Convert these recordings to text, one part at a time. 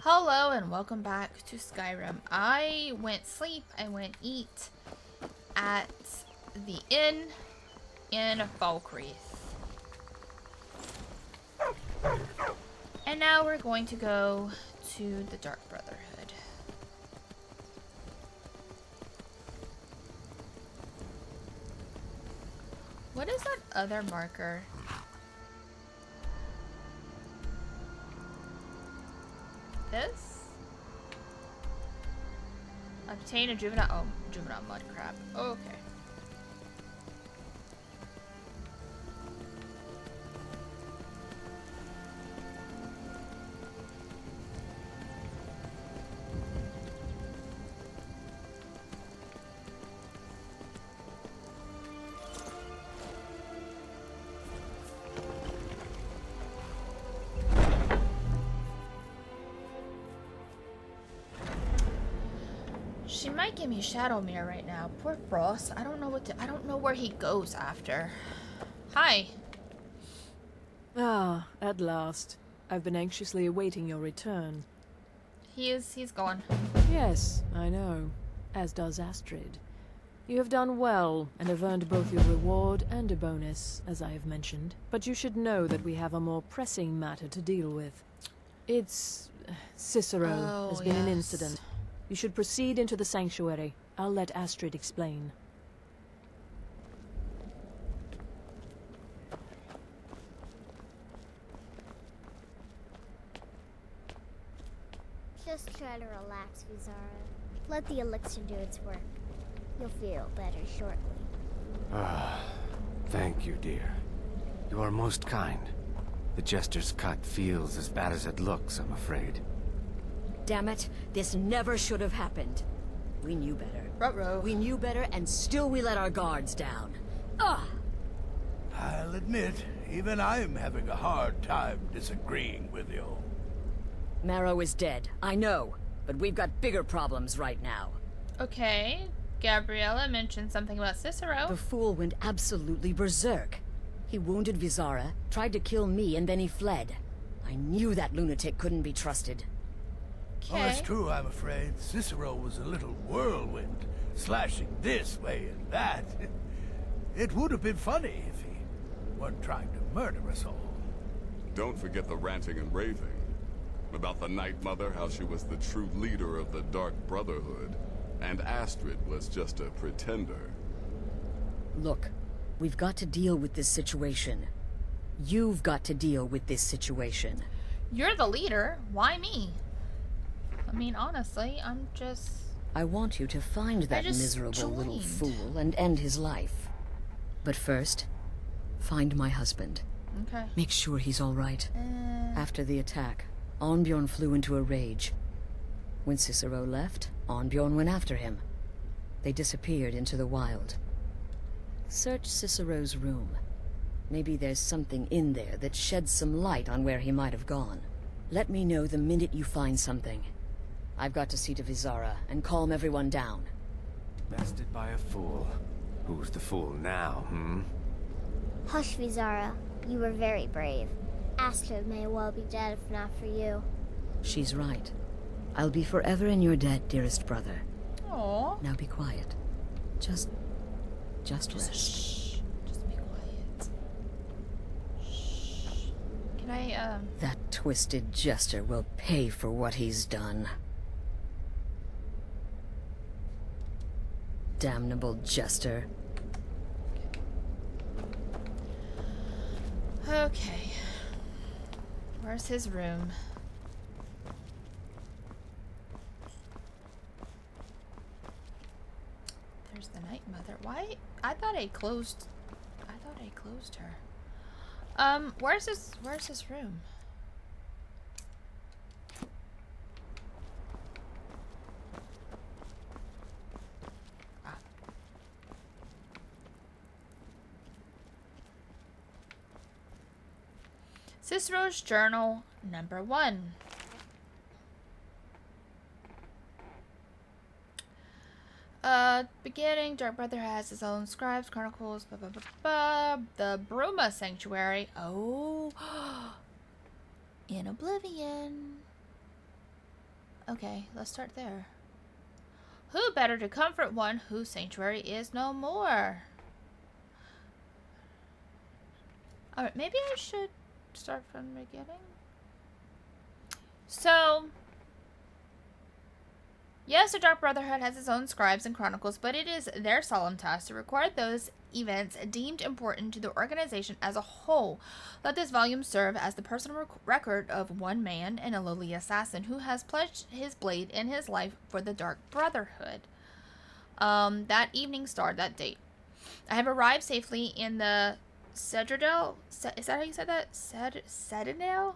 Hello and welcome back to Skyrim. I went sleep, I went eat at the inn in Falkreath. And now we're going to go to the Dark Brotherhood. What is that other marker? This? Obtain a juvenile mud crab. Okay. She might give me Shadow Mirror right now. Poor Frost. I don't know where he goes after. Hi. Ah, at last. I've been anxiously awaiting your return. He's gone. Yes, I know. As does Astrid. You have done well, and have earned both your reward and a bonus, as I have mentioned. But you should know that we have a more pressing matter to deal with. It's... Cicero has been an incident. You should proceed into the sanctuary. I'll let Astrid explain. Just try to relax, Vizara. Let the elixir do its work. You'll feel better shortly. Ah, thank you, dear. You are most kind. The Jester's cut feels as bad as it looks, I'm afraid. Damn it, this never should have happened. We knew better. Ruh-roh. We knew better, and still we let our guards down. Ugh! I'll admit, even I'm having a hard time disagreeing with you. Marrow is dead, I know. But we've got bigger problems right now. Okay. Gabriella mentioned something about Cicero. The fool went absolutely berserk. He wounded Vizara, tried to kill me, and then he fled. I knew that lunatic couldn't be trusted. Oh, that's true, I'm afraid. Cicero was a little whirlwind, slashing this way and that. It would have been funny if he weren't trying to murder us all. Don't forget the ranting and raving. About the Night Mother, how she was the true leader of the Dark Brotherhood, and Astrid was just a pretender. Look, we've got to deal with this situation. You've got to deal with this situation. You're the leader. Why me? I mean, honestly, I'm just... I want you to find that miserable little fool and end his life. But first, find my husband. Okay. Make sure he's all right. After the attack, Arnbjorn flew into a rage. When Cicero left, Arnbjorn went after him. They disappeared into the wild. Search Cicero's room. Maybe there's something in there that sheds some light on where he might have gone. Let me know the minute you find something. I've got to see to Vizara and calm everyone down. Bested by a fool. Who's the fool now, Hush, Vizara. You were very brave. Astrid may well be dead if not for you. She's right. I'll be forever in your debt, dearest brother. Aww. Now be quiet. Just rest. Shh. Just be quiet. Shh. Can I, That twisted jester will pay for what he's done. Damnable jester. Okay. Where's his room? There's the Night Mother. Why? I thought I closed her. Where's his room? Ah. Cicero's Journal, number 1. Beginning, Dark Brother has his own scribes, chronicles, blah, blah, blah, blah. The Bruma Sanctuary. Oh, in Oblivion. Okay, let's start there. Who better to comfort one whose sanctuary is no more? Alright, maybe I should start from the beginning. So, yes, the Dark Brotherhood has its own scribes and chronicles, but it is their solemn task to record those events deemed important to the organization as a whole. Let this volume serve as the personal record of one man and a lowly assassin who has pledged his blade and his life for the Dark Brotherhood. That evening star, that date. I have arrived safely in the Citadel. Is that how you said that? Citadel?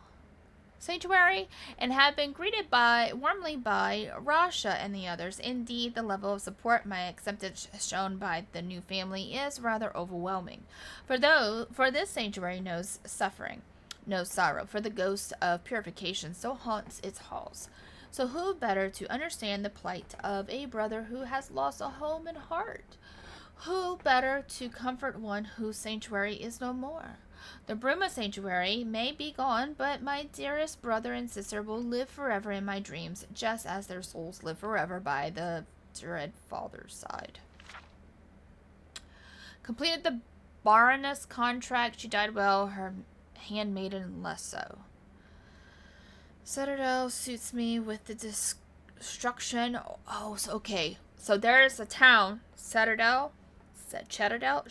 Sanctuary, and have been greeted warmly by Rasha and the others. Indeed, the level of support my acceptance shown by the new family is rather overwhelming. For this sanctuary knows suffering, knows sorrow, for the ghost of purification so haunts its halls. So who better to understand the plight of a brother who has lost a home and heart? Who better to comfort one whose sanctuary is no more? The Bruma sanctuary may be gone, but my dearest brother and sister will live forever in my dreams, just as their souls live forever by the dread father's side. Completed the Baroness contract. She died well, her handmaiden less so. Citadel suits me with the destruction. Oh, so, okay. So there's a town, Citadel. Citadel.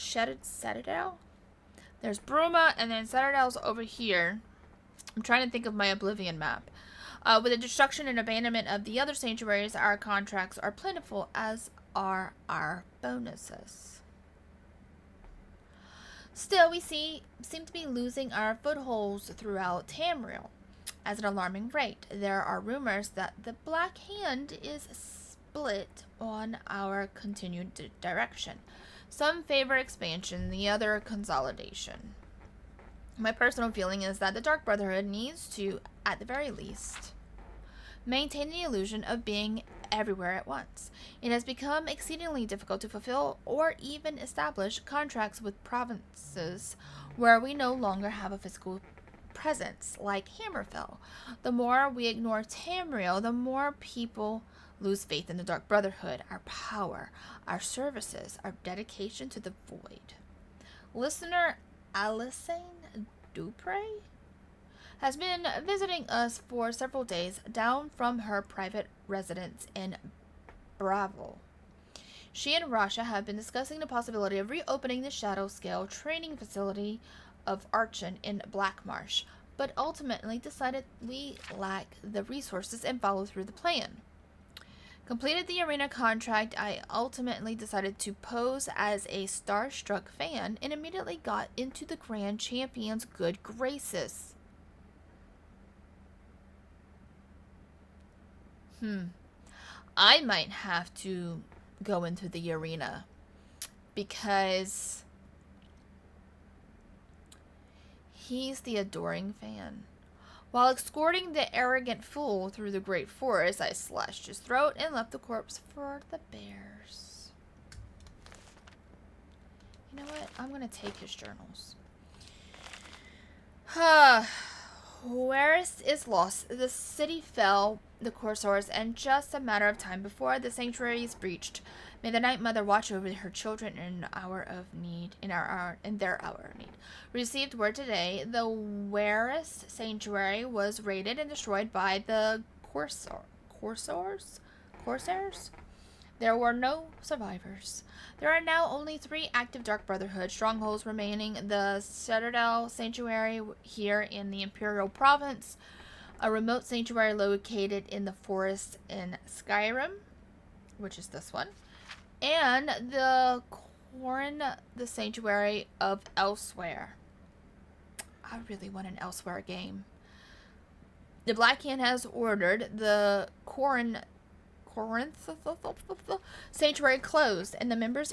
There's Bruma, and then Citadel's over here. I'm trying to think of my Oblivion map. With the destruction and abandonment of the other sanctuaries, our contracts are plentiful, as are our bonuses. Still, we seem to be losing our footholds throughout Tamriel at an alarming rate. There are rumors that the Black Hand is split on our continued direction. Some favor expansion, the other consolidation. My personal feeling is that the Dark Brotherhood needs to, at the very least, maintain the illusion of being everywhere at once. It has become exceedingly difficult to fulfill or even establish contracts with provinces where we no longer have a physical presence, like Hammerfell. The more we ignore Tamriel, the more people lose faith in the Dark Brotherhood, our power, our services, our dedication to the Void. Listener Alison Dupre has been visiting us for several days down from her private residence in Bravo. She and Rasha have been discussing the possibility of reopening the Shadow Scale training facility of Archon in Blackmarsh, but ultimately decided we lack the resources and followed through the plan. Completed the arena contract, I ultimately decided to pose as a starstruck fan and immediately got into the Grand Champion's good graces. I might have to go into the arena because he's the adoring fan. While escorting the arrogant fool through the great forest, I slashed his throat and left the corpse for the bears. You know what? I'm going to take his journals. Whereas is lost, the city fell, the Corsairs, and just a matter of time before the sanctuary is breached. May the Night Mother watch over her children in their hour of need. Received word today, the Whereas sanctuary was raided and destroyed by the Corsairs? There were no survivors. There are now only 3 active Dark Brotherhood strongholds remaining: the Citadel Sanctuary here in the Imperial Province, a remote sanctuary located in the forest in Skyrim, which is this one, and the Sanctuary of Elsewhere. I really want an Elsewhere game. The Black Hand has ordered the Corinth Sanctuary closed, and the members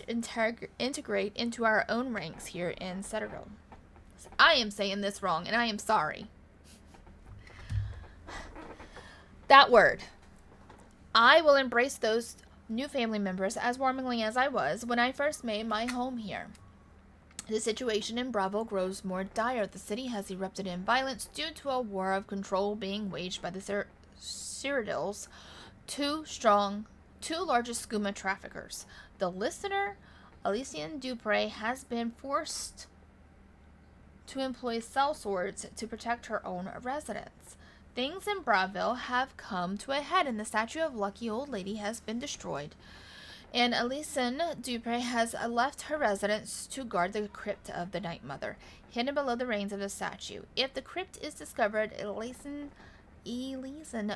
integrate into our own ranks here in Citadel. I am saying this wrong, and I am sorry. That word. I will embrace those new family members as warmly as I was when I first made my home here. The situation in Bravo grows more dire. The city has erupted in violence due to a war of control being waged by the Cyrodiils two largest skooma traffickers. The listener, Alduin Dupre, has been forced to employ sellswords to protect her own residence. Things in Braville have come to a head, and the statue of Lucky Old Lady has been destroyed. And Alduin Dupre has left her residence to guard the crypt of the Night Mother, hidden below the reins of the statue. If the crypt is discovered, Alduin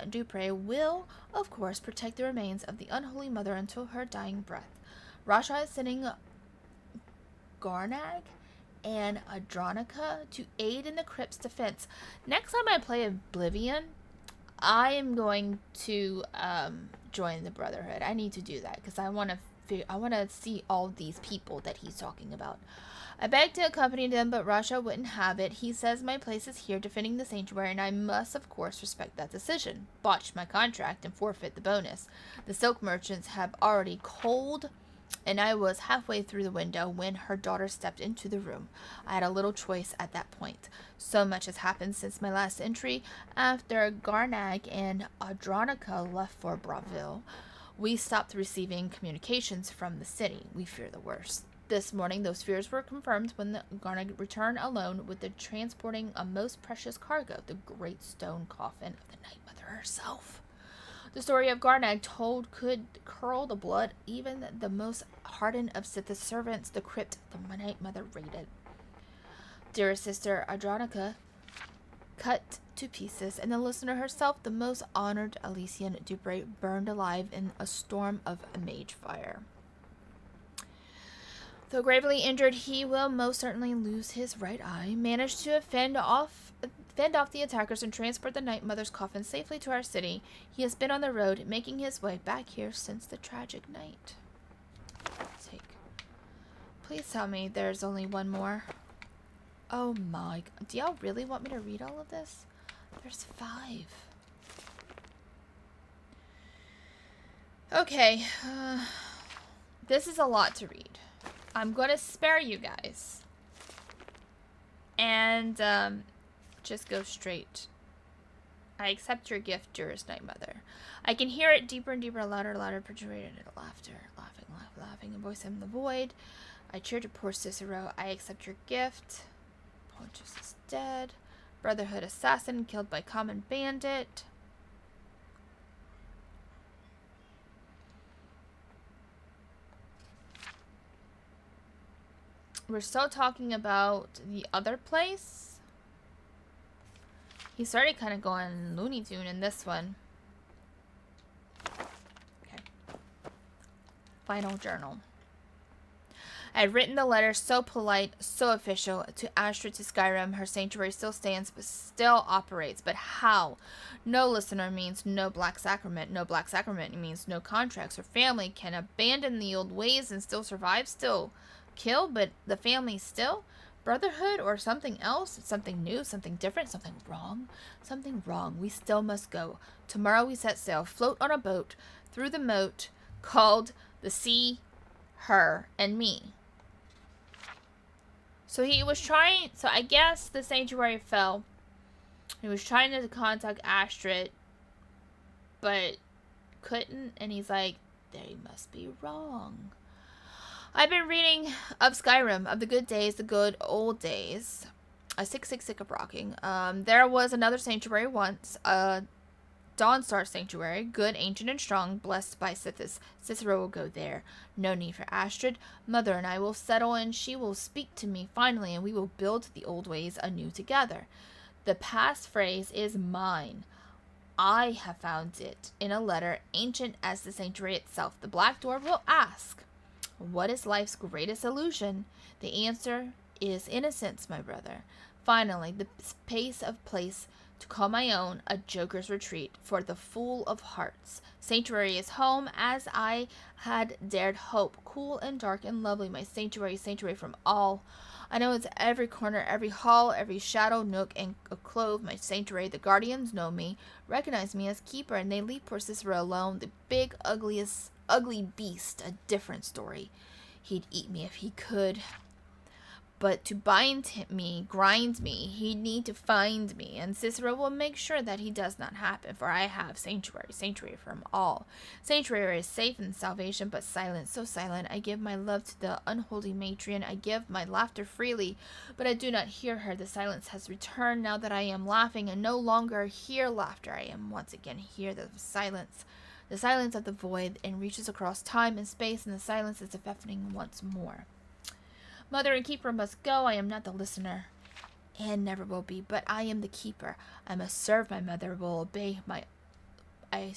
Dupre will, of course, protect the remains of the unholy mother until her dying breath. Rasha is sending Garnag and Adronica to aid in the crypt's defense. Next time I play Oblivion, I am going to join the Brotherhood. I need to do that because I want to see all these people that he's talking about. I begged to accompany them, but Rasha wouldn't have it. He says my place is here defending the sanctuary, and I must, of course, respect that decision. Botch my contract and forfeit the bonus. The silk merchants have already cold, and I was halfway through the window when her daughter stepped into the room. I had a little choice at that point. So much has happened since my last entry. After Garnag and Adronica left for Braville, we stopped receiving communications from the city. We fear the worst. This morning, those fears were confirmed when the Garnag returned alone with the transporting a most precious cargo, the great stone coffin of the Night Mother herself. The story of Garnag told could curl the blood even the most hardened of Sith's servants. The crypt the Night Mother raided. Dearest sister Adronica cut to pieces, and the listener herself, the most honored Alduin Dupre, burned alive in a storm of mage fire. Though gravely injured, he will most certainly lose his right eye. Managed to fend off the attackers and transport the Night Mother's coffin safely to our city. He has been on the road, making his way back here since the tragic night. Please tell me there's only one more. Oh my, do y'all really want me to read all of this? There's 5. Okay, this is a lot to read. I'm going to spare you guys. And, just go straight. I accept your gift, dearest Night Mother. I can hear it deeper and deeper, louder, punctuated laughter. Laughing, a voice in the void. I cheer to poor Cicero. I accept your gift. Pontius is dead. Brotherhood assassin killed by common bandit. We're still talking about the other place. He started kind of going Looney Tune in this one. Okay. Final journal. I had written the letter so polite, so official, to Astrid to Skyrim. Her sanctuary still stands, but still operates. But how? No listener means no black sacrament. No black sacrament means no contracts. Her family can abandon the old ways and still survive, still kill, but the family still? Brotherhood or something else? Something new, something different, something wrong? Something wrong. We still must go. Tomorrow we set sail, float on a boat through the moat called the sea, her, and me. So he was trying, so I guess the sanctuary fell. He was trying to contact Astrid, but couldn't, and he's like, they must be wrong. I've been reading of Skyrim, of the good days, the good old days. Sick of rocking. There was another sanctuary once, Dawnstar Sanctuary, good, ancient, and strong, blessed by Sithis. Cicero will go there. No need for Astrid. Mother and I will settle, and she will speak to me finally, and we will build the old ways anew together. The passphrase is mine. I have found it in a letter ancient as the sanctuary itself. The Black Door will ask, what is life's greatest illusion? The answer is innocence, my brother. Finally, the space of place to call my own, a joker's retreat for the fool of hearts. Sanctuary is home, as I had dared hope. Cool and dark and lovely, my sanctuary from all. I know it's every corner, every hall, every shadow, nook, and clove. My sanctuary, the guardians know me, recognize me as keeper, and they leave poor Cicero alone. The big, ugly beast, a different story. He'd eat me if he could. But to bind me, grind me, he'd need to find me, and Cicero will make sure that he does not happen, for I have sanctuary from all. Sanctuary is safe in salvation, but silent, so silent. I give my love to the unholy matron, I give my laughter freely, but I do not hear her. The silence has returned now that I am laughing, and no longer hear laughter. I am once again hear the silence of the void, and reaches across time and space, and the silence is deafening once more. Mother and keeper must go. I am not the listener, and never will be, but I am the keeper. I must serve my mother, will obey I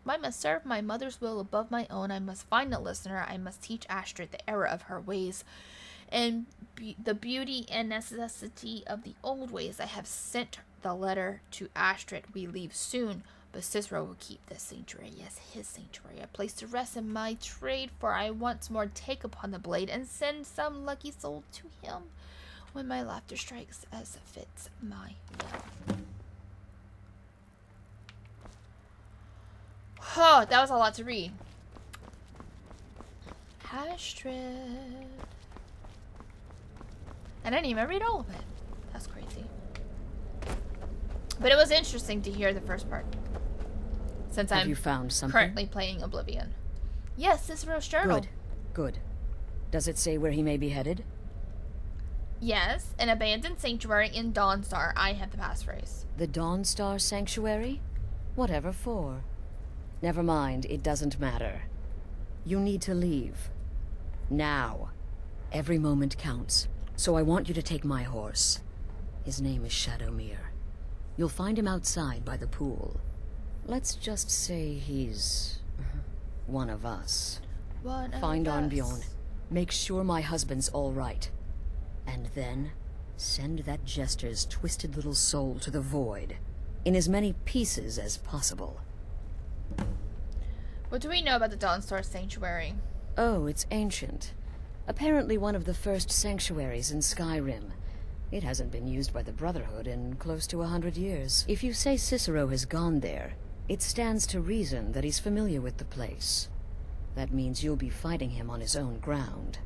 must serve my mother's will above my own. I must find the listener. I must teach Astrid the error of her ways, and the beauty and necessity of the old ways. I have sent the letter to Astrid. We leave soon, but Cicero will keep this sanctuary, yes, his sanctuary, a place to rest in my trade, for I once more take upon the blade and send some lucky soul to him when my laughter strikes as fits my will. Oh, that was a lot to read. Astrid. And I didn't even read all of it. That's crazy. But it was interesting to hear the first part. Since Have you found something? Currently playing Oblivion. Yes, Cicero's journal. Good. Good. Does it say where he may be headed? Yes, an abandoned sanctuary in Dawnstar. I have the passphrase. The Dawnstar Sanctuary? Whatever for. Never mind, it doesn't matter. You need to leave. Now. Every moment counts, so I want you to take my horse. His name is Shadowmere. You'll find him outside by the pool. Let's just say he's one of us. Find Argonian. Make sure my husband's all right. And then send that jester's twisted little soul to the void, in as many pieces as possible. What do we know about the Dawnstar Sanctuary? Oh, it's ancient. Apparently one of the first sanctuaries in Skyrim. It hasn't been used by the Brotherhood in close to 100 years. If you say Cicero has gone there, it stands to reason that he's familiar with the place. That means you'll be fighting him on his own ground.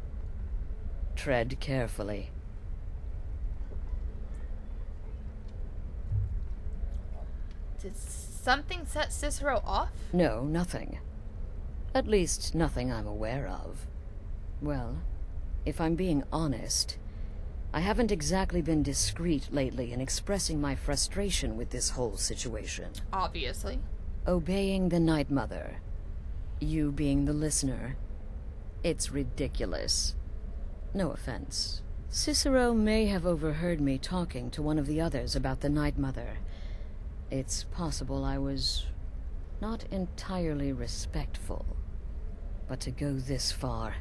Tread carefully. Did something set Cicero off? No, nothing. At least, nothing I'm aware of. Well, if I'm being honest, I haven't exactly been discreet lately in expressing my frustration with this whole situation. Obviously. Obeying the Night Mother. You being the listener. It's ridiculous. No offense. Cicero may have overheard me talking to one of the others about the Night Mother. It's possible I was not entirely respectful. But to go this far,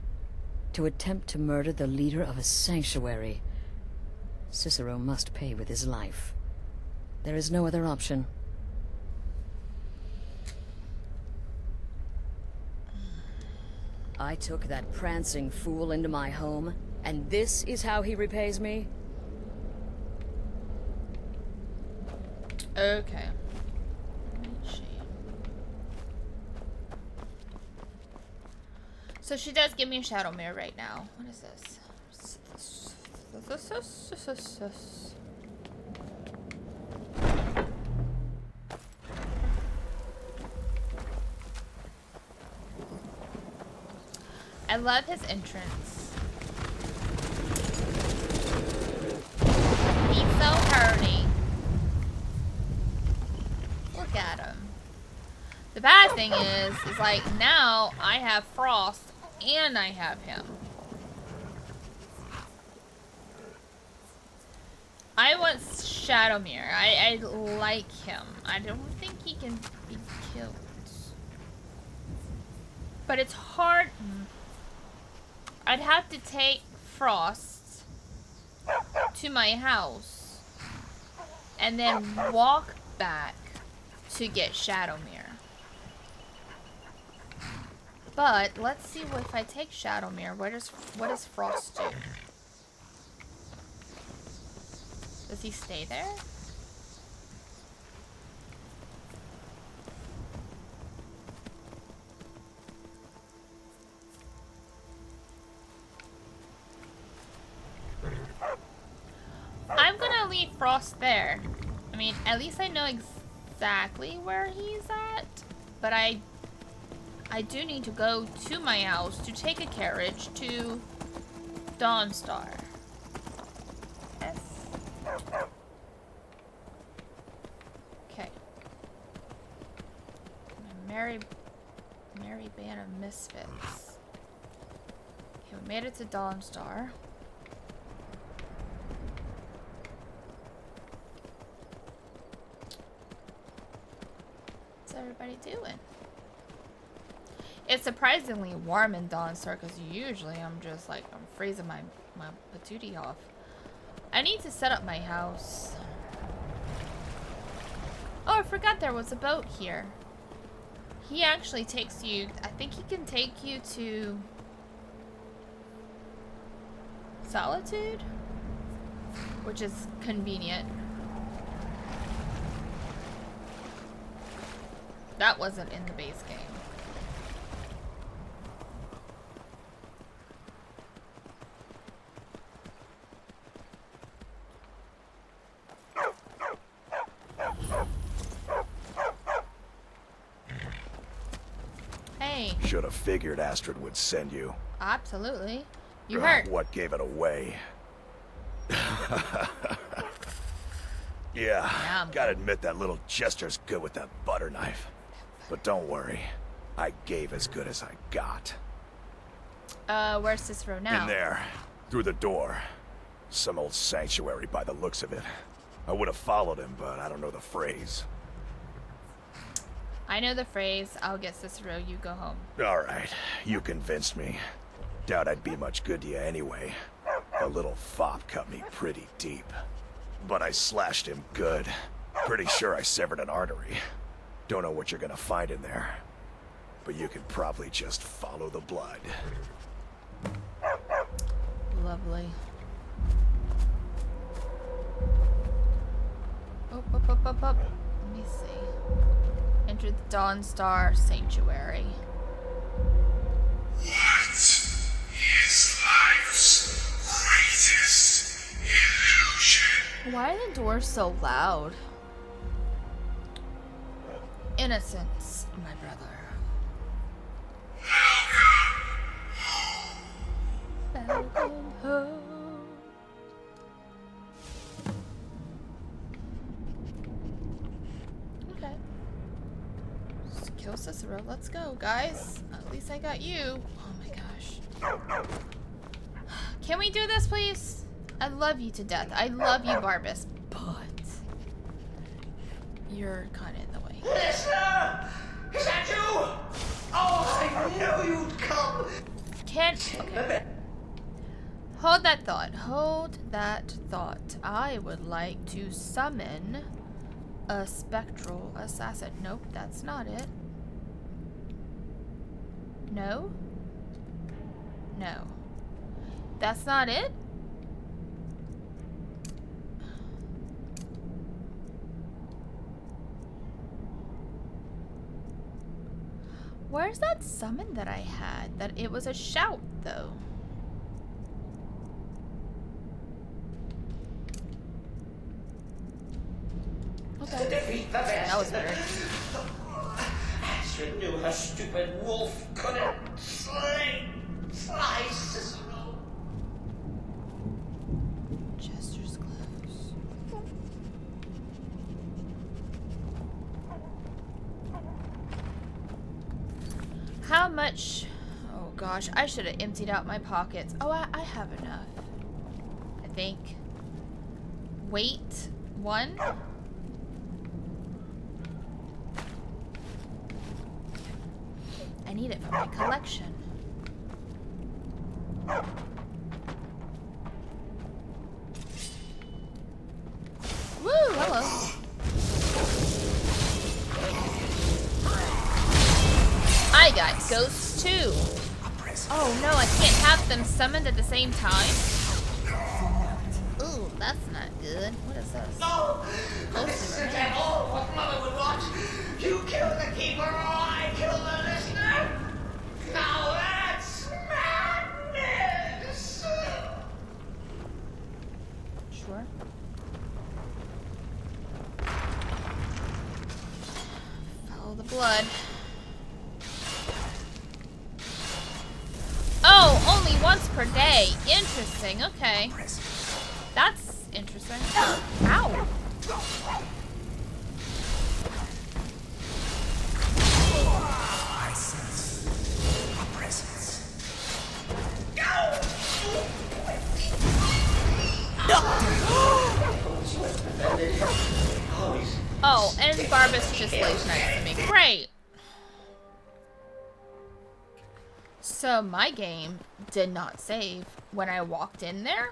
to attempt to murder the leader of a sanctuary, Cicero must pay with his life. There is no other option. I took that prancing fool into my home, and this is how he repays me? Okay. So she does give me a shadow mirror right now. What is this? I love his entrance. He's so hardy. Look at him. The bad thing is like now I have Frost and I have him. I want Shadowmere. I like him. I don't think he can be killed. But it's hard. I'd have to take Frost to my house and then walk back to get Shadowmere. But let's see what if I take Shadowmere, what does Frost do? Does he stay there? across there. I mean, at least I know exactly where he's at. But I do need to go to my house to take a carriage to Dawnstar. Yes. Okay. Merry band of misfits. Okay, we made it to Dawnstar. What's everybody doing? It's surprisingly warm in Dawnstar because usually I'm just like, I'm freezing my patootie off. I need to set up my house. Oh, I forgot there was a boat here. He actually takes you, I think he can take you to Solitude, which is convenient. That wasn't in the base game. Hey. Should have figured Astrid would send you. Absolutely. You heard. What gave it away? Yeah, gotta admit that little Jester's good with that butter knife. But don't worry, I gave as good as I got. Where's Cicero now? In there, through the door. Some old sanctuary by the looks of it. I would have followed him, but I don't know the phrase. I know the phrase, I'll get Cicero, you go home. Alright, you convinced me. Doubt I'd be much good to you anyway. The little fop cut me pretty deep. But I slashed him good. Pretty sure I severed an artery. Don't know what you're gonna find in there. But you can probably just follow the blood. Lovely. Up. Let me see. Enter the Dawnstar Sanctuary. What is life's greatest illusion? Why are the doors so loud? Innocence, my brother. Welcome home. Okay. Just kill Cicero. Let's go, guys. At least I got you. Oh my gosh. Can we do this, please? I love you to death. I love you, Barbas, but you're kind of in the way. Listener! Is that you? Oh, I knew you'd come! Okay. Hold that thought. Hold that thought. I would like to summon a spectral assassin. Nope, that's not it. No? No. That's not it? Where's that summon that I had? That it was a shout, though. Okay. That was weird. Astrid knew her stupid wolf couldn't slay Cicero. Chester's close. How much? Oh gosh, I should have emptied out my pockets. Oh, I have enough. I think. Wait, 1. I need it for my collection. Woo, hello. I got ghosts too. Oh no, I can't have them summoned at the same time. Ooh, that's not good. What is this? No! Ghosts This are isn't at all what Mother would want. You kill the keeper or I kill the listener. Now that's madness! Sure. blood. Oh, only once per day. Interesting. Okay. That's interesting. Ow. I sense a presence. Oh, and Barbas just lays next to me. Great. So my game did not save when I walked in there.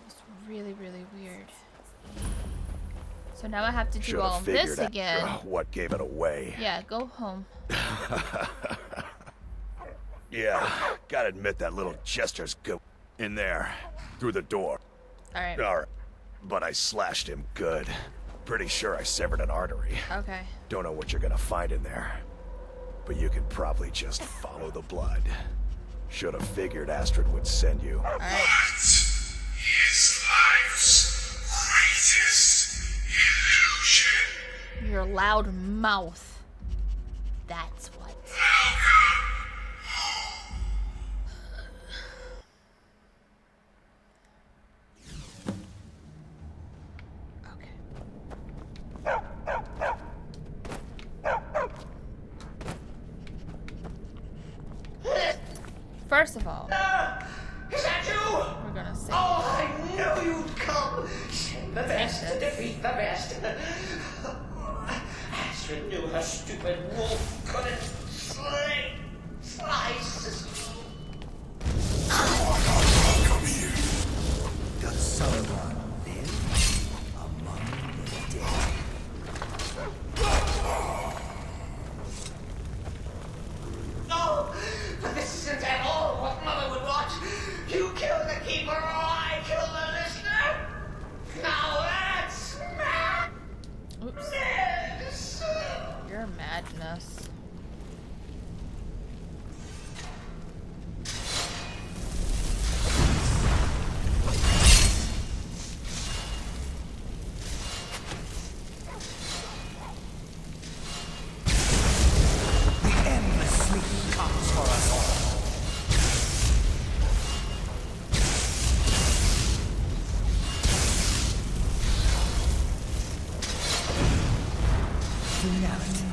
It's really, really weird. So now I have to do all of this again. What gave it away? Yeah, go home. Yeah, gotta admit that little jester's go in there, through the door. Alright. Alright, but I slashed him good. Pretty sure I severed an artery. Okay. Don't know what you're gonna find in there, but you can probably just follow the blood. Should have figured Astrid would send you. Alright. What is life's greatest illusion? Your loud mouth. That's what. First of all, Is that you? we're gonna say. Oh, I knew you'd come. Send the best to defeat the best. Astrid knew her stupid wolf couldn't slice. Come here. Does someone live among the dead? No, but this isn't at all what Mother would want. You kill the keeper or I kill the listener. Now that's mad. Oops. Madness. Your madness. The endless sleep comes for us all. Finality.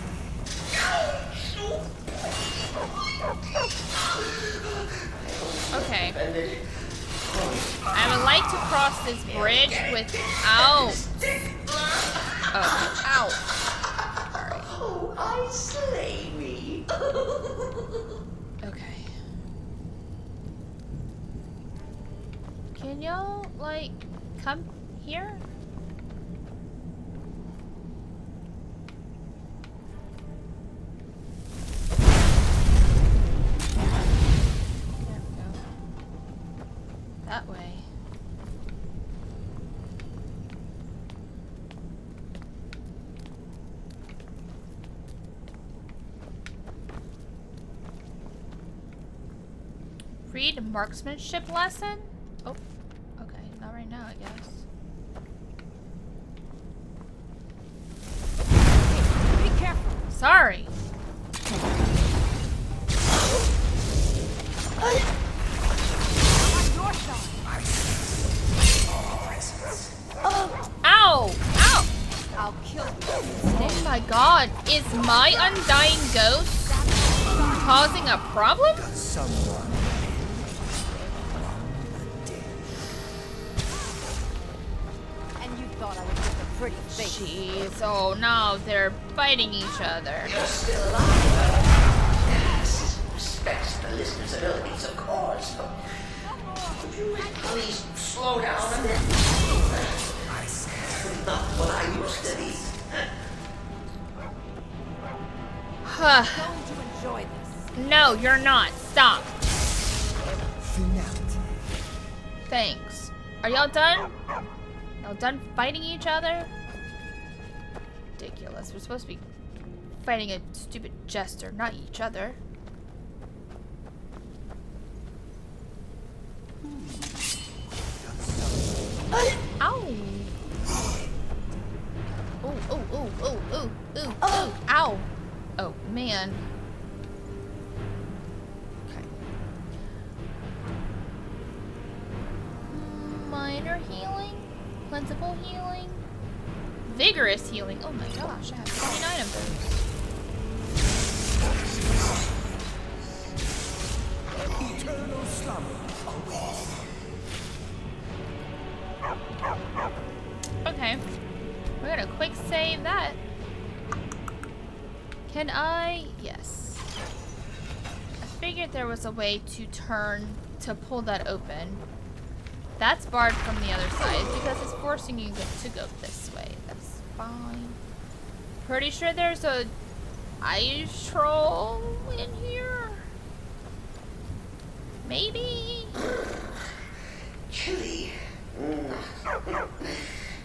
Okay. I would like to cross this bridge without. Oh, ow. Sorry. Oh, I slay me. Okay. Can y'all, like, come here? There we go. That way. Read marksmanship lesson? Oh, okay. Not right now, I guess. Be careful. Sorry. On your side. Ow! Ow! I'll kill you. Oh my god. Is my undying ghost causing a problem? Does someone And you thought I would get the pretty face. Jeez. Oh no, they're fighting each other. You're still alive. Yes, respects the listener's abilities, of course. Could you please slow down a bit? Not what I used to be. Huh. Going to enjoy this. No, you're not. Stop. finality? Thanks. Are y'all done? Y'all done fighting each other? Ridiculous. We're supposed to be fighting a stupid jester, not each other. Ow! Oh, oh, oh, oh, Ow! Oh, man. Okay. Minor healing? Plentiful healing? Vigorous healing. Oh my gosh, I have 29 of those. Eternal slumber awaits. Okay. We're gonna quick save that. Can I? Yes. I figured there was a way to pull that open. That's barred from the other side because it's forcing you to go this way. That's fine. Pretty sure there's a ice troll in here. Maybe. Chilly.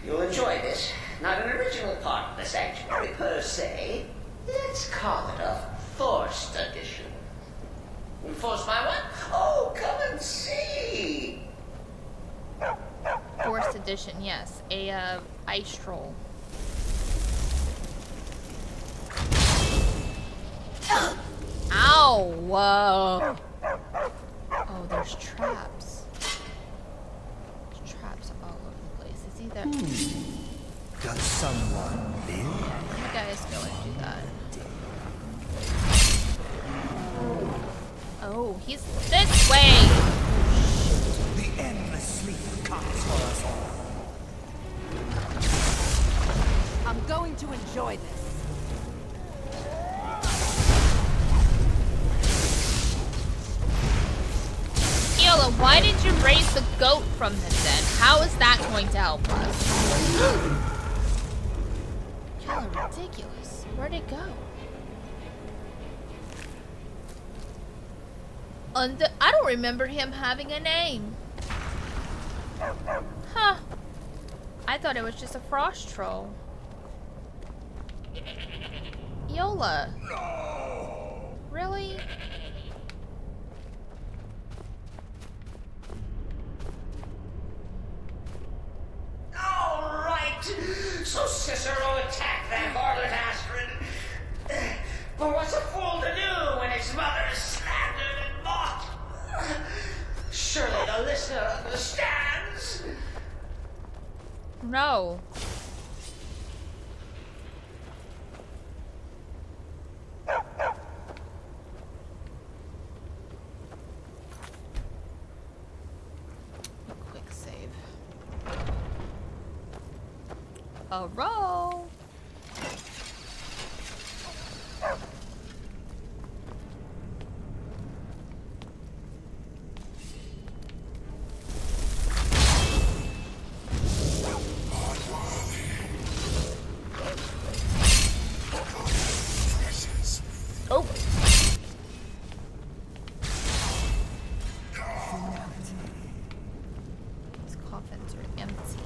You'll enjoy this. Not an original part of the sanctuary per se. Let's call it a forced addition. Forced by what? Oh, come and see. Forced edition, yes. A ice troll. Ow! Whoa! Oh, there's traps. There's traps all over the place. It's either. Does someone live? You guys go and do that. Oh, he's this way! The endless sleep comes for us all. I'm going to enjoy this. Eola, why did you raise the goat from him then? How is that going to help us? Y'all are ridiculous. Where'd it go? I don't remember him having a name. Huh. I thought it was just a frost troll. Yola. No. Really? All right. So Cicero attacked that harlot Astrid. But what's a fool to do when his mother is slandered and mocked? Surely the listener understands. No. Quick save. A roll. Oh. These coffins are empty.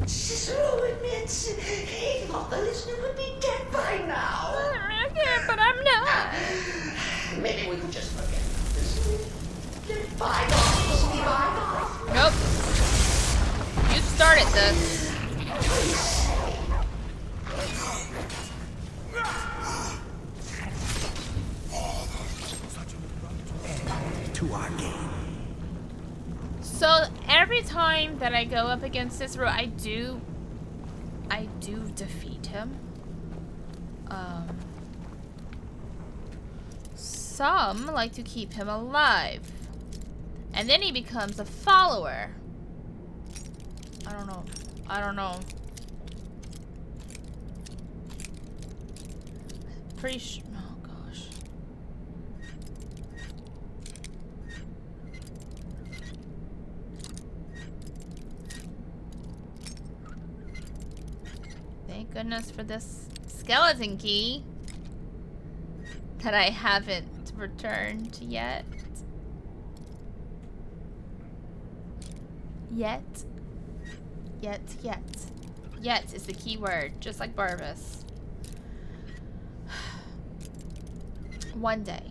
Cicero admits he thought the listener would be dead by now. Okay, but I'm not. Maybe we can just forget this. Let bygones be bygones. Nope. You started this. To our game. So every time that I go up against Cicero, I do defeat him. Some like to keep him alive. And then he becomes a follower. I don't know. Pretty sure. Oh gosh. Thank goodness for this skeleton key that I haven't returned yet. Yet is the key word, just like Barbas. One day.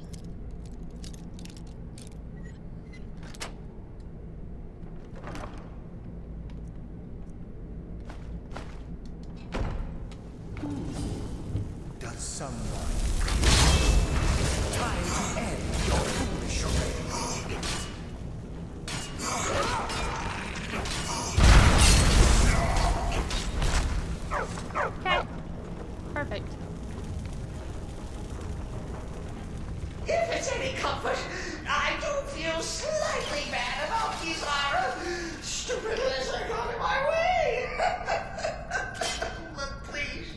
someone. Time to end your foolish charade. Okay. Perfect. If it's any comfort, I do feel slightly bad about Kizara. Stupid lizard got in my way. But please,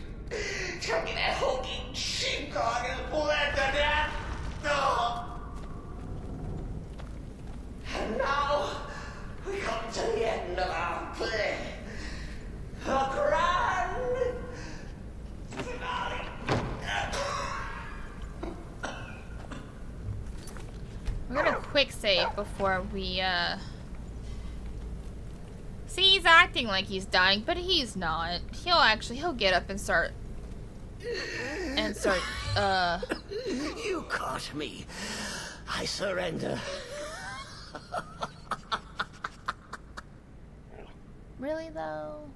tell me that hulking sheepdog is bled to death. Oh. And now, we come to the end of our play. A grand finale. We're gonna quick save before we, See, he's acting like he's dying, but he's not. He'll get up and start... You caught me. I surrender. Really, though?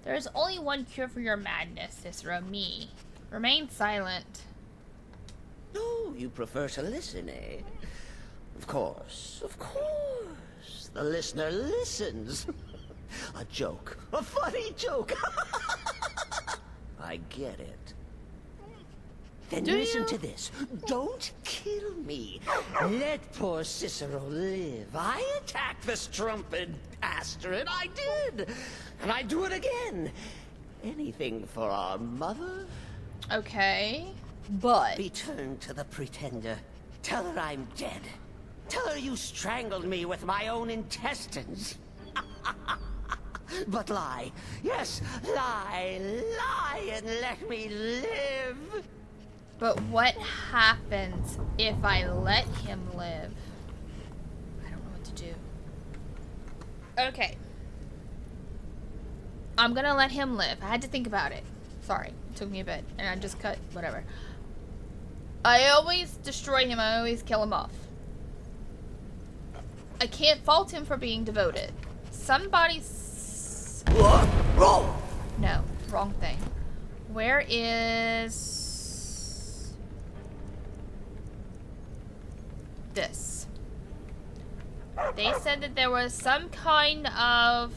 There is only one cure for your madness, Cicero, me. Remain silent. Oh, you prefer to listen, eh? Of course, of course. The listener listens. A joke. A funny joke. I get it. Then listen to this. Don't kill me. Let poor Cicero live. I attacked the strumpet Astrid. I did. And I do it again. Anything for our mother? Okay. But... Return to the Pretender. Tell her I'm dead. Tell her you strangled me with my own intestines. But lie. Yes, lie. Lie and let me live. But what happens if I let him live? I don't know what to do. Okay. I'm gonna let him live. I had to think about it. Sorry. It took me a bit. And I just cut. Whatever. I always destroy him. I always kill him off. I can't fault him for being devoted. Somebody's... Roll! No. Wrong thing. Where is... this? They said that there was some kind of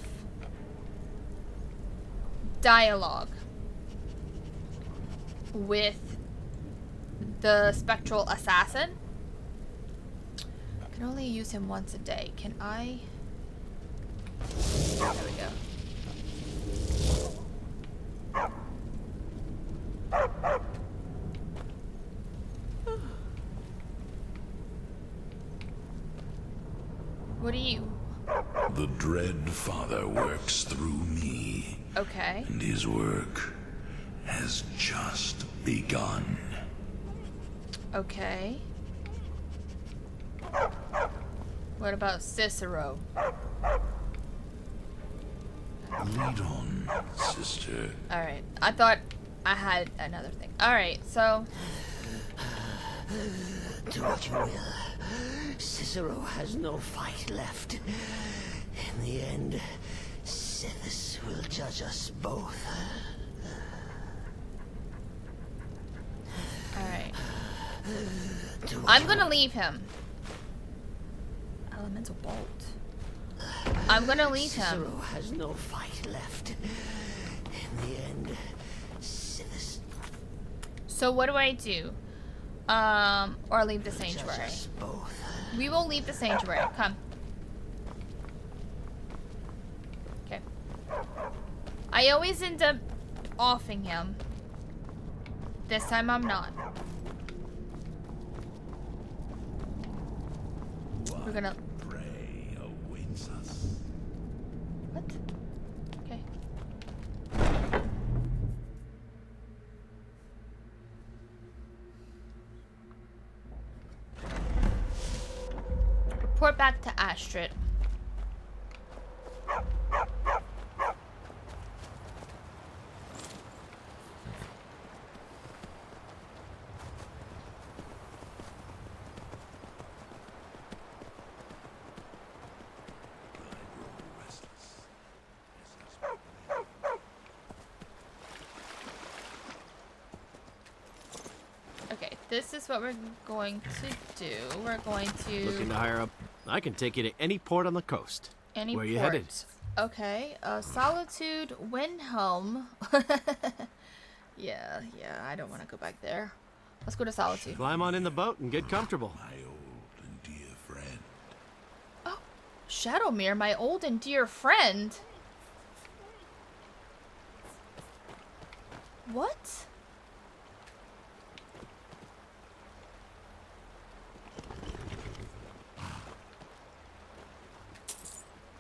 dialogue with the spectral assassin. I can only use him once a day. Can I? There we go. What are you? The Dread Father works through me. Okay. And his work has just begun. Okay. What about Cicero? Lead on, sister. Alright. I thought I had another thing. Alright, so... Do what you will. Cicero has no fight left. In the end, Sithis will judge us both. Alright. I'm gonna leave him. Elemental bolt. I'm gonna leave him. Cicero has no fight left. In the end, Sithis... So what do I do? Or leave the sanctuary? We will leave the sanctuary. Come. Okay. I always end up offing him. This time I'm not. We're gonna... Prey awaits us. What? Okay. Report back to Astrid. this is what we're going to do. We're going to... Looking to hire up? I can take you to any port on the coast. Any Where port. you headed? Okay, Solitude, Windhelm. yeah, I don't want to go back there. Let's go to Solitude. Climb on in the boat and get comfortable. My old and dear friend. Oh, Shadowmere, my old and dear friend. What?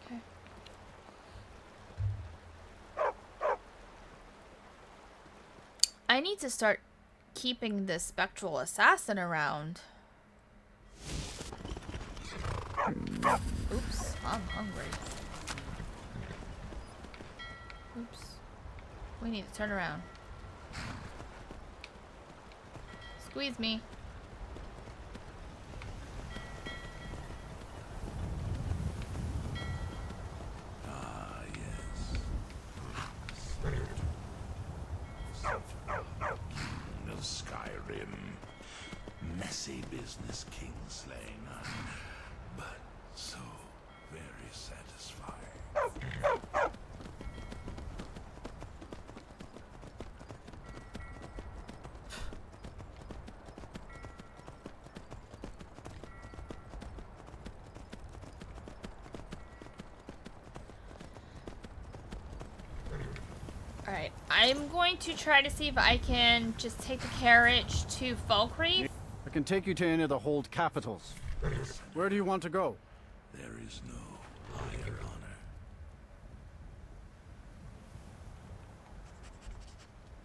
Okay. I need to start keeping this spectral assassin around. Oops, I'm hungry. Oops. We need to turn around. Squeeze me. Ah, yes. King of Skyrim. Messy business, Kingslayer, but so very satisfying. Alright, I'm going to try to see if I can just take the carriage to Falkreath. I can take you to any of the hold capitals. Where do you want to go? There is no higher honor.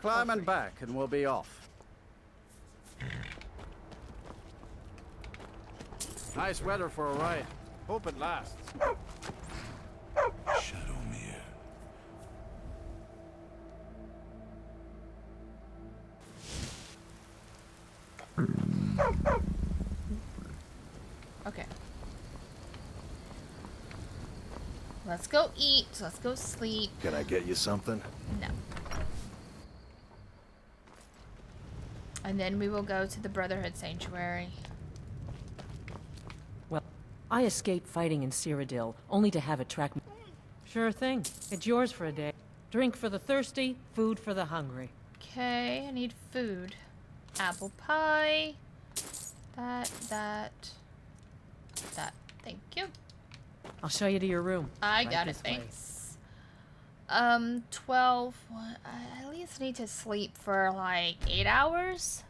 Climb and back, and we'll be off. Nice weather for a ride. Hope it lasts. Shadowmere. Okay. Let's go eat. Let's go sleep. Can I get you something? No. And then we will go to the Brotherhood Sanctuary. Well, I escaped fighting in Cyrodiil, only to have it track me. Sure thing. It's yours for a day. Drink for the thirsty, food for the hungry. Okay, I need food. Apple pie. That. Thank you. I'll show you to your room. I Right got it, this way. thanks. 12. I at least need to sleep for like 8 hours.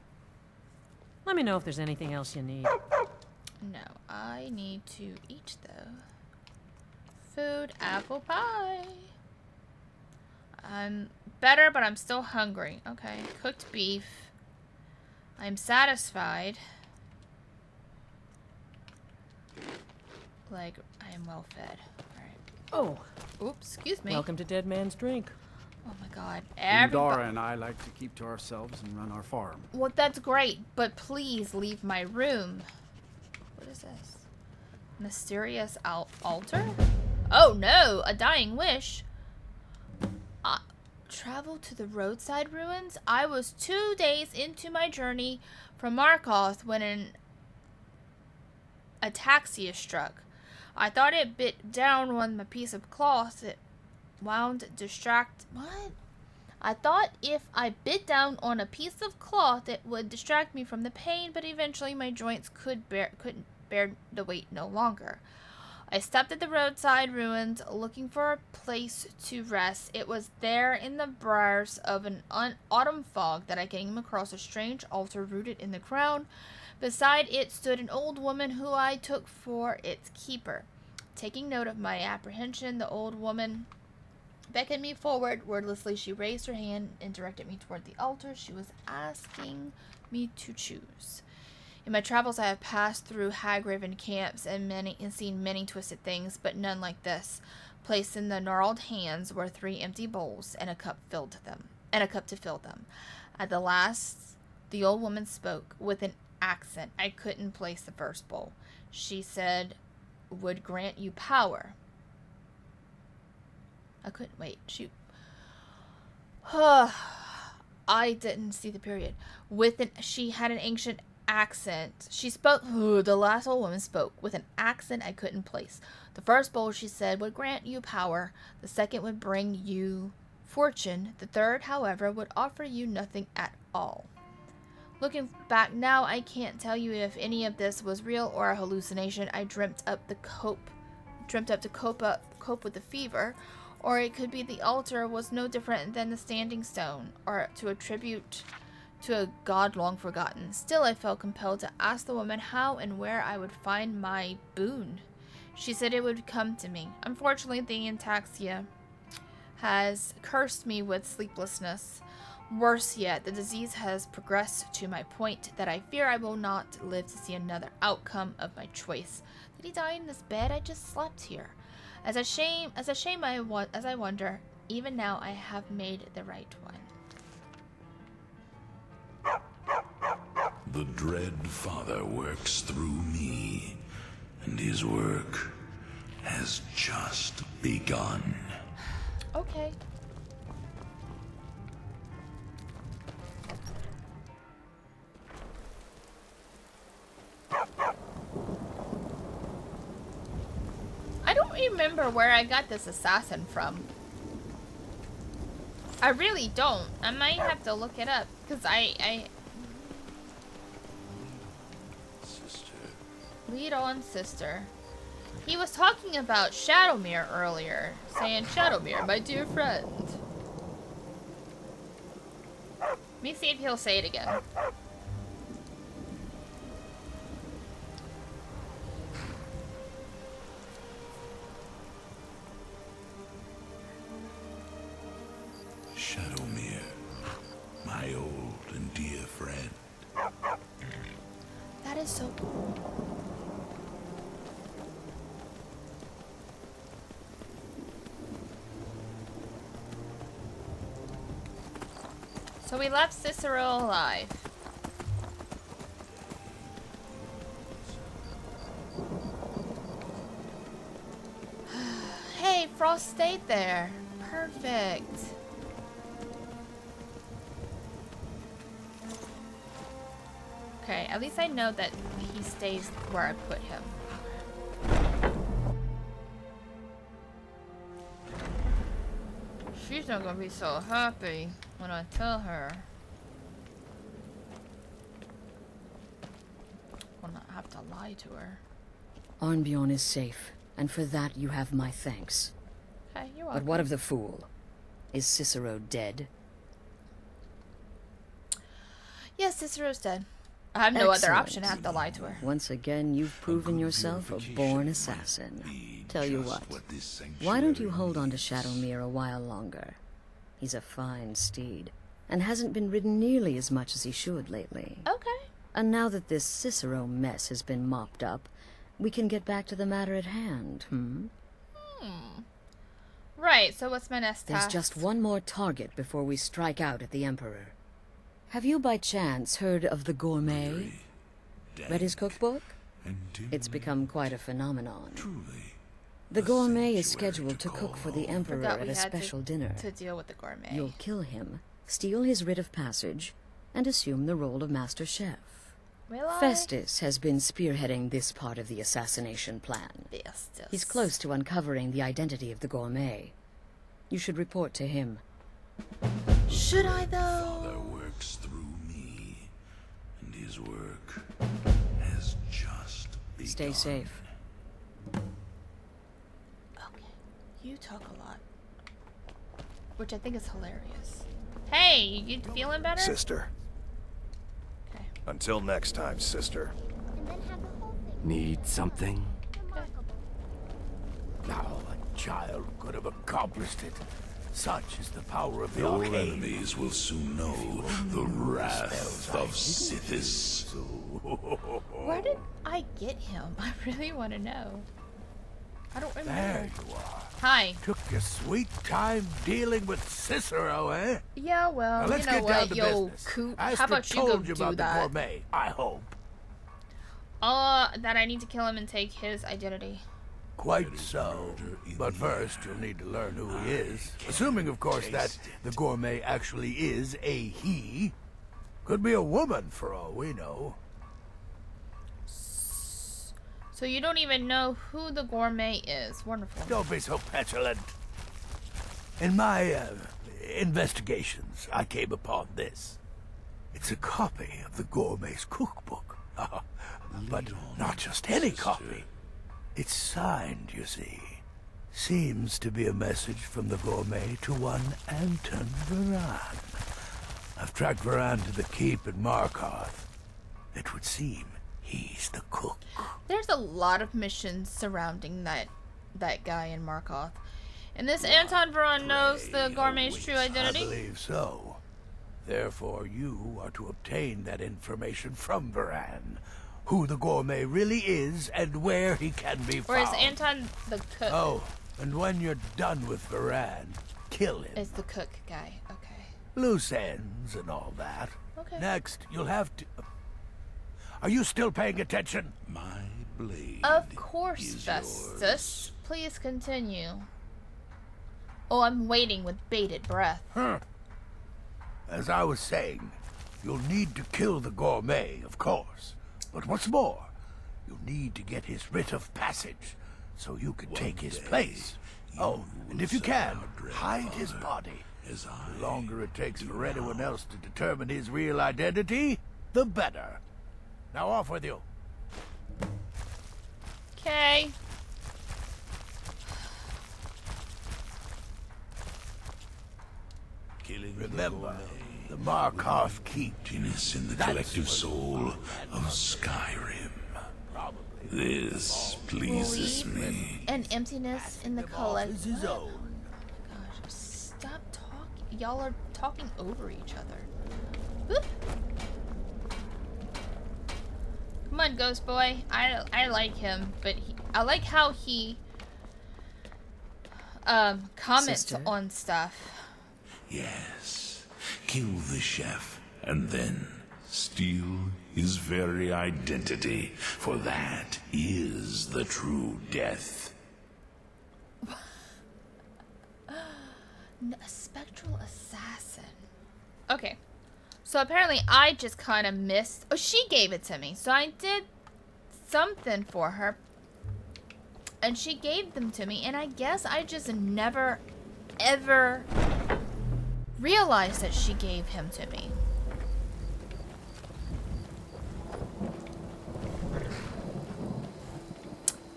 Let me know if there's anything else you need. No, I need to eat though. Food, apple pie. I'm better, but I'm still hungry. Okay, cooked beef. I'm satisfied. Like, I am well fed. Alright. Oh. Oops, excuse me. Welcome to Dead Man's Drink. Oh my god. Dora and I like to keep to ourselves and run our farm. Well, that's great, but please leave my room. What is this? Mysterious altar? Oh no, a dying wish. Travel to the roadside ruins? I was 2 days into my journey from Markoth when an ataxia struck. I thought it bit down on my piece of cloth. It wound What? I thought if I bit down on a piece of cloth, it would distract me from the pain, but eventually my joints couldn't bear the weight no longer. I stopped at the roadside ruins looking for a place to rest. It was there in the briars of an autumn fog that I came across a strange altar rooted in the ground. Beside it stood an old woman who I took for its keeper. Taking note of my apprehension, the old woman beckoned me forward. Wordlessly, she raised her hand and directed me toward the altar. She was asking me to choose. In my travels, I have passed through hag-riven camps and seen many twisted things, but none like this. Placed in the gnarled hands were 3 empty bowls and a cup to fill them. At the last, the old woman spoke with an accent. I couldn't place the first bowl. She said, "Would grant you power." I couldn't wait. Shoot. I didn't see the period. She had an ancient accent. She spoke, the last old woman spoke with an accent I couldn't place. The first bowl, she said, would grant you power. The second would bring you fortune. The third, however, would offer you nothing at all. Looking back now, I can't tell you if any of this was real or a hallucination. I dreamt up to cope with the fever, or it could be the altar was no different than the standing stone, or to attribute to a god long forgotten. Still, I felt compelled to ask the woman how and where I would find my boon. She said it would come to me. Unfortunately, the ataxia has cursed me with sleeplessness. Worse yet, the disease has progressed to my point that I fear I will not live to see another outcome of my choice. Did he die in this bed? I just slept here. As I wonder, even now I have made the right one. The dread Father works through me, and his work has just begun. Okay. I don't remember where I got this assassin from. I really don't. I might have to look it up, because Sister. Lead on, sister. He was talking about Shadowmere earlier, saying, Shadowmere, my dear friend. Let me see if he'll say it again. Shadowmere, my old and dear friend. That is so cool. So we left Cicero alive. Hey, Frost stayed there. Perfect. Okay, at least I know that he stays where I put him. She's not gonna be so happy when I tell her. I'll not have to lie to her. Arnbjorn is safe, and for that you have my thanks. Okay, you're welcome. But what of the fool? Is Cicero dead? Yes, Cicero's dead. I have no other option. I have to lie to her. Once again, you've proven yourself a born assassin. Tell you what, why don't you hold on to Shadowmere a while longer? He's a fine steed, and hasn't been ridden nearly as much as he should lately. Okay. And now that this Cicero mess has been mopped up, we can get back to the matter at hand, Right, so what's my next task? There's just one more target before we strike out at the Emperor. Have you by chance heard of the Gourmet? Read his cookbook? It's become quite a phenomenon. The Gourmet is scheduled to cook for the Emperor at a special dinner. To deal with the Gourmet. You'll kill him, steal his writ of passage, and assume the role of Master Chef. Will I? Festus has been spearheading this part of the assassination plan. Festus. He's close to uncovering the identity of the Gourmet. You should report to him. Should I, though? Father works through me, and his work has just begun. Stay safe. Okay. You talk a lot. Which I think is hilarious. Hey, you feeling better? Sister. Okay. Until next time, sister. And then have the whole thing. Need something? Remarkable. Now a child could have accomplished it. Such is the power of the Your arcane. enemies will soon know the wrath of Sithis. Where did I get him? I really want to know. I don't remember. There you are. Hi. Took your sweet time dealing with Cicero, eh? Yeah, well, Now let's you know get down what, to yo, business. coot. Astrid How about you go told you do about that? the Gourmet, I hope. That I need to kill him and take his identity. Quite so. But first, you'll need to learn who he is. Assuming, of course, that the gourmet actually is a he. Could be a woman, for all we know. So you don't even know who the gourmet is. Wonderful. Don't be so petulant. In my investigations, I came upon this. It's a copy of the gourmet's cookbook. But not just any copy. It's signed, you see. Seems to be a message from the gourmet to one Anton Varan. I've tracked Varan to the keep in Markarth. It would seem he's the cook. There's a lot of missions surrounding that guy in Markarth. And this Anton Varan knows the gourmet's true identity? I believe so. Therefore, you are to obtain that information from Varan. Who the gourmet really is and where he can be found. Or is Anton the cook? Oh, and when you're done with Varan, kill him. Is the cook guy. Okay. Loose ends and all that. Okay. Next, you'll have to... Are you still paying attention? My blade. Of course, Festus. Please continue. Oh, I'm waiting with bated breath. As I was saying, you'll need to kill the gourmet, of course. But what's more, you'll need to get his writ of passage, so you can take his place. Oh, and if you can, hide his body. The longer it takes for anyone else to determine his real identity, the better. Now off with you. Okay. Remember, the Markarth Keep. Emptiness in the collective soul of Skyrim. This pleases me. And emptiness in the collective. Oh my gosh, stop talking. Y'all are talking over each other. Boop. Come on, Ghost Boy. I like him, but I like how he comments on stuff. Yes. Kill the chef, and then steal his very identity, for that is the true death. A spectral assassin. Okay. So apparently I just kind of missed... Oh, she gave it to me. So I did something for her. And she gave them to me. And I guess I just never, ever realized that she gave him to me.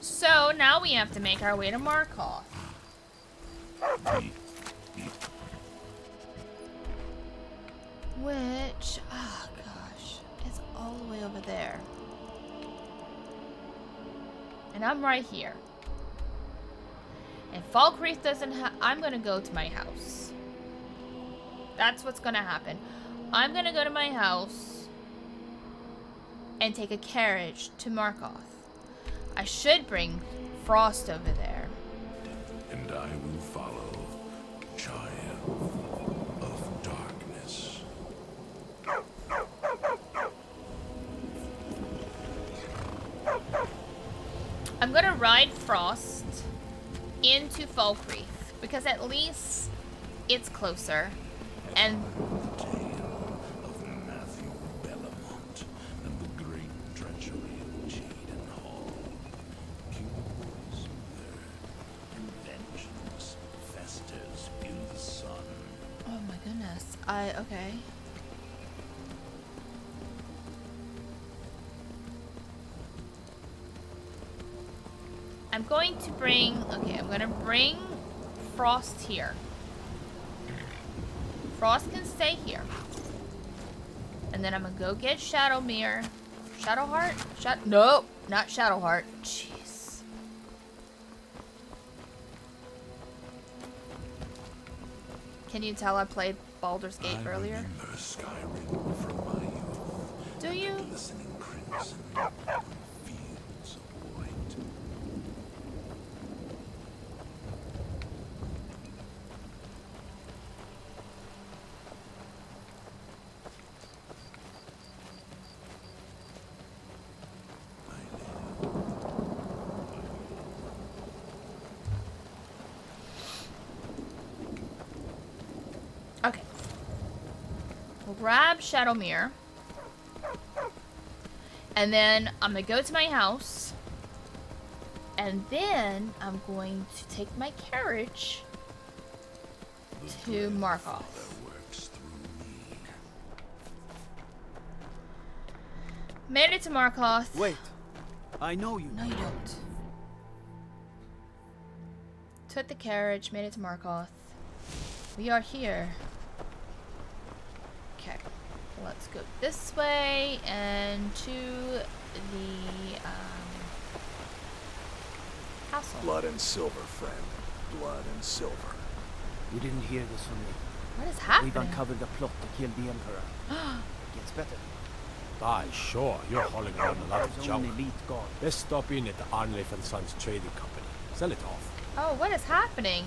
So now we have to make our way to Markarth. Which, oh gosh, it's all the way over there. And I'm right here. And Falkreath doesn't have, I'm gonna go to my house. That's what's gonna happen. I'm gonna go to my house and take a carriage to Markarth. I should bring Frost over there. And I will follow, child of darkness. I'm gonna ride Frost into Falkreath because at least it's closer. And oh my goodness. Okay. I'm going to bring, I'm gonna bring Frost here. Frost can stay here. And then I'm gonna go get Shadowmere. Shadowheart? Nope, not Shadowheart. Jeez. Can you tell I played Baldur's Gate earlier? Skyrim from my youth. Do you? Glistening crimson fields of white. Okay. We'll grab Shadowmere. And then I'm gonna go to my house. And then I'm going to take my carriage to Markoth. Made it to Markoth. Wait. I know you. No, you don't. Took the carriage, made it to Markoth. We are here. Okay. Let's go this way and to the castle. Blood and silver, friend. Blood and silver. You didn't hear this from me. What is happening? We've uncovered the plot to kill the Emperor. It gets better. Aye, sure. You're hauling around a lot of There's junk. only elite God. Let's stop in at the Arnleif and Sons Trading Company. Sell it off. Oh, what is happening?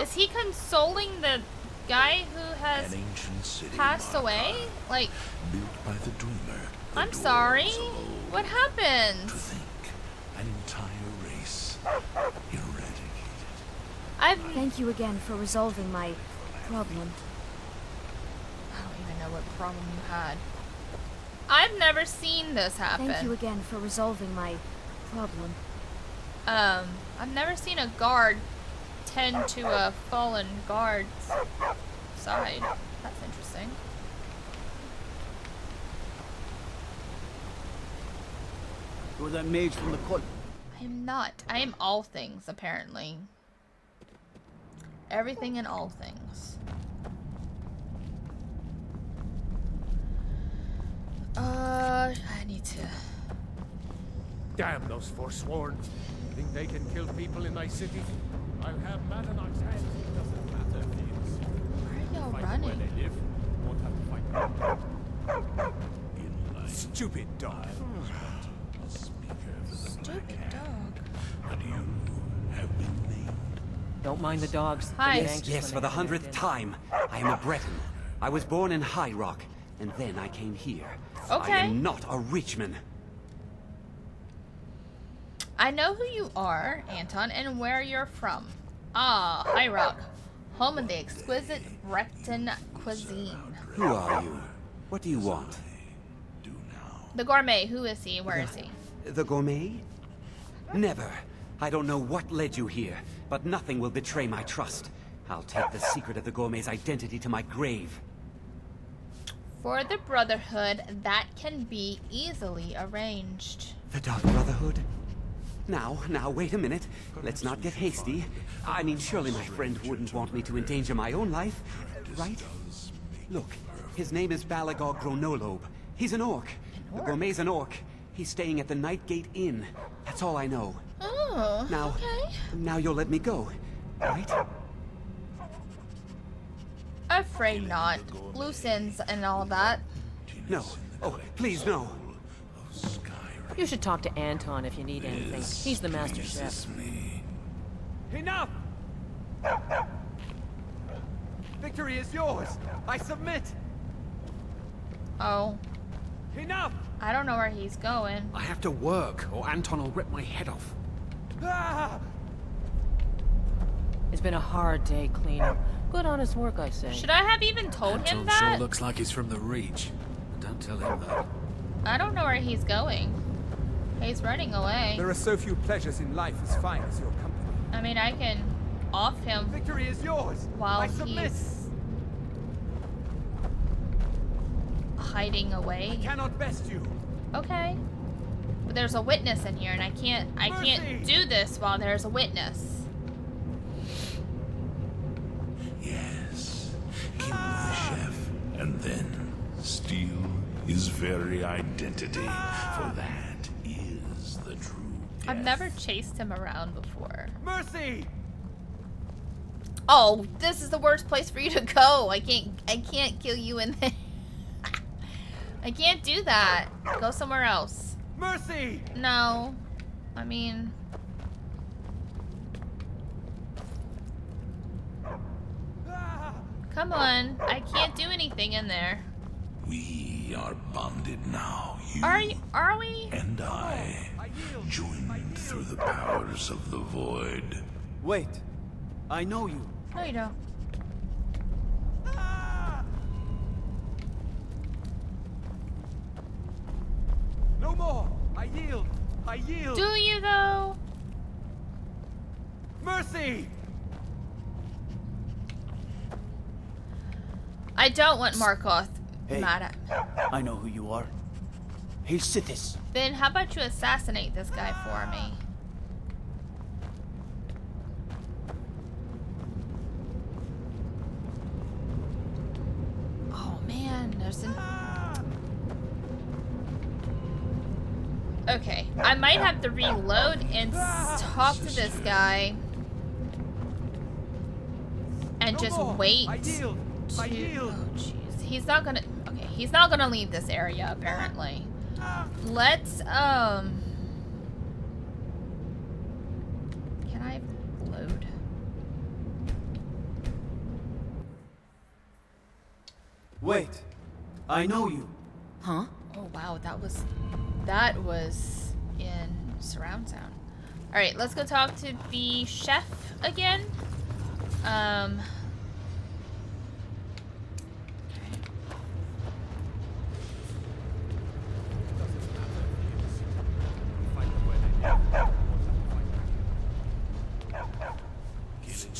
Is he consoling the guy who has An ancient city passed away? Like, built by the dreamer. The I'm sorry. dwarves of old. What happened? To think, an entire race eradicated. Thank you again for resolving my problem. I don't even know what problem you had. I've never seen this happen. Thank you again for resolving my problem. I've never seen a guard tend to a fallen guard's side. That's interesting. You're that mage from the cult. I am not. I am all things, apparently. Everything and all things. I need to... Damn those Forsworn. Think they can kill people in my city? I'll have Madanach's head. It doesn't matter, please. Where are y'all Fight running? where they live. Won't have to fight. Stupid dog. Stupid dog. But you have been named. Don't mind the dogs. Hi. They get Yes, anxious Yes, when for they the come in. 100th time. I am a Breton. I was born in High Rock, and then I came here. Okay. I am not a Richman. I know who you are, Anton, and where you're from. Ah, High Rock, home of the exquisite Breton cuisine. Who are you? What do you want? The gourmet, who is he? Where is he? The gourmet? Never. I don't know what led you here, but nothing will betray my trust. I'll take the secret of the gourmet's identity to my grave. For the Brotherhood, that can be easily arranged. The Dark Brotherhood? Now, wait a minute. Let's not get hasty. I mean, surely my friend wouldn't want me to endanger my own life, right? Look, his name is Balagog Gronolobe. He's an orc. The gourmet's an orc. He's staying at the Nightgate Inn. That's all I know. Oh, Now, okay. now you'll let me go, right? Afraid not. Loose ends and all of that. No. Oh, please, no. You should talk to Anton if you need anything. He's the master chef. Enough! Victory is yours. I submit. Oh. Enough! I don't know where he's going. I have to work, or Anton will rip my head off. Ah! It's been a hard day cleaning. Good honest work, I say. Should I have even told him that? Sure looks like he's from the Reach. Don't tell him that. I don't know where he's going. He's running away. There are so few pleasures in life as fine as your company. I mean, I can off him. Victory is yours. While I submit. he's hiding away. I cannot best you. Okay. But there's a witness in here, and I can't do this while there's a witness. Yes. Kill the chef, and then steal his very identity. For that is the true death. I've never chased him around before. Mercy! Oh, this is the worst place for you to go. I can't kill you in there. I can't do that. Go somewhere else. Mercy! No. I mean... Come on. I can't do anything in there. We are bonded now, you Are we? and I, joined through the powers of the void. Wait. I know you. No, you don't. more! I yield! I yield! Do you though? Mercy! I don't want Markoth Hey, mad at me. I know who you are. Hail Sithis. Then how about you assassinate this guy for me? Oh man, there's an... Okay, I might have to reload and talk to this guy. And just wait. I yield! I to- yield! Oh jeez, he's not gonna... Okay, he's not gonna leave this area apparently. Let's, Can I load? Wait, I know you. Huh? Oh wow, that was in surround sound. All right, let's go talk to the chef again.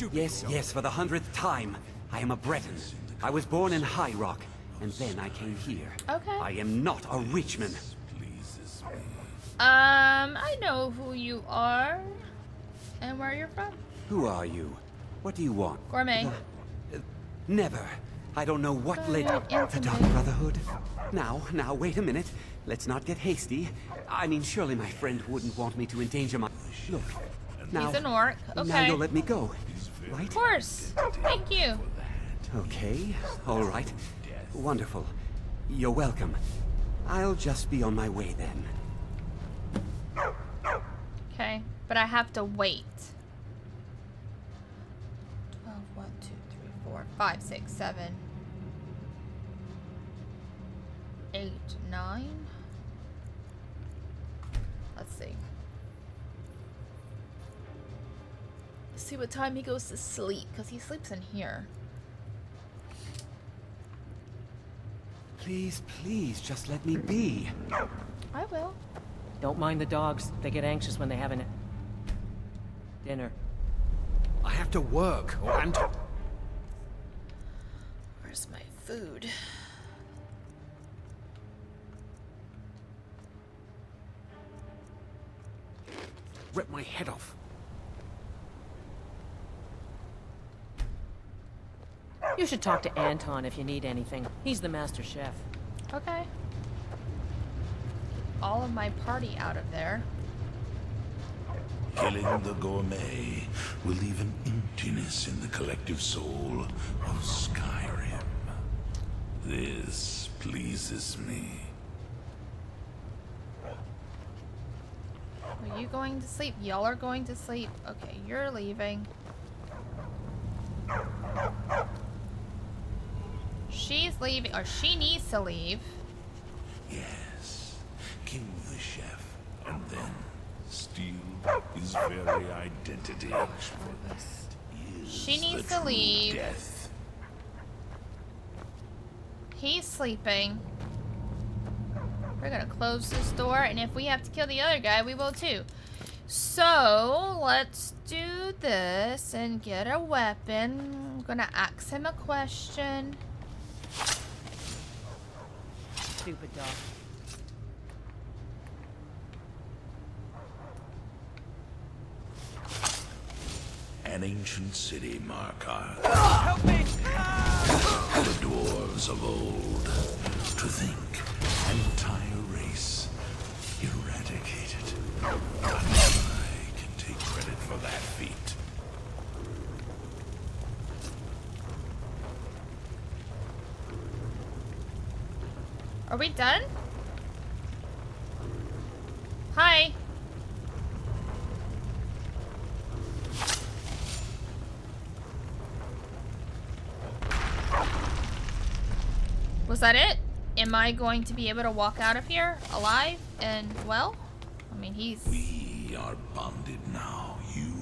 Okay. Yes, yes, for the 100th time. I am a Breton. I was born in High Rock, and then I came here. Okay. I am not a Reachman. I know who you are and where you're from. Who are you? What do you want? Gourmet. Never. I don't know what led Very the Dark intimate. Brotherhood. Now, wait a minute. Let's not get hasty. I mean, surely my friend wouldn't want me to endanger my... Look, now... He's an orc. Now Okay. you'll let me go, right? Of course. Thank you. Okay, all right. Wonderful. You're welcome. I'll just be on my way then. Okay, but I have to wait. 12, 1, 2, 3, 4, 5, 6, 7, 8, 9. Let's see. Let's see what time he goes to sleep, because he sleeps in here. Please, please, just let me be. I will. Don't mind the dogs. They get anxious when they haven't dinner. I have to work, or Where's my food? rip my head off. You should talk to Anton if you need anything. He's the master chef. Okay. All of my party out of there. Killing the gourmet will leave an emptiness in the collective soul of Skyrim. This pleases me. Are you going to sleep? Y'all are going to sleep. Okay, you're leaving. She's leaving, or she needs to leave. Yes, kill the chef, and then steal his very identity. She Is needs the to true leave. Death. He's sleeping. We're gonna close this door, and if we have to kill the other guy, we will too. So, let's do this and get a weapon. I'm gonna ask him a question. Stupid dog. An ancient city, Markar. Help me! The dwarves of old. To think, an entire race eradicated. I can take credit for that feat. Are we done? Hi. Was that it? Am I going to be able to walk out of here alive and well? I mean, he's... We are bonded now, you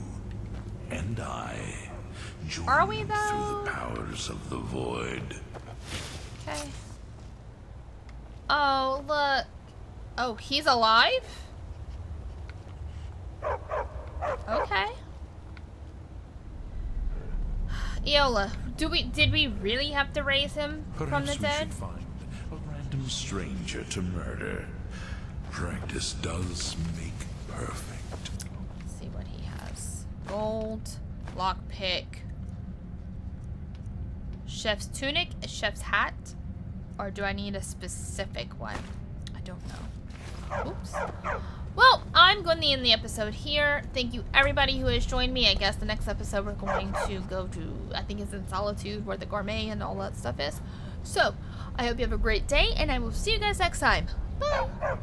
and I. Joined Are we, though? Through the powers of the void. Okay. Oh, look. Oh, he's alive? Okay. Eola, did we really have to raise him from the Perhaps we dead? should find a random stranger to murder. Practice does make perfect. Let's see what he has. Gold, lockpick, chef's tunic, a chef's hat, or do I need a specific one? I don't know. Oops. Well, I'm going to end the episode here. Thank you everybody who has joined me. I guess the next episode we're going to go to, I think it's in Solitude, where the gourmet and all that stuff is. So, I hope you have a great day, and I will see you guys next time. Bye!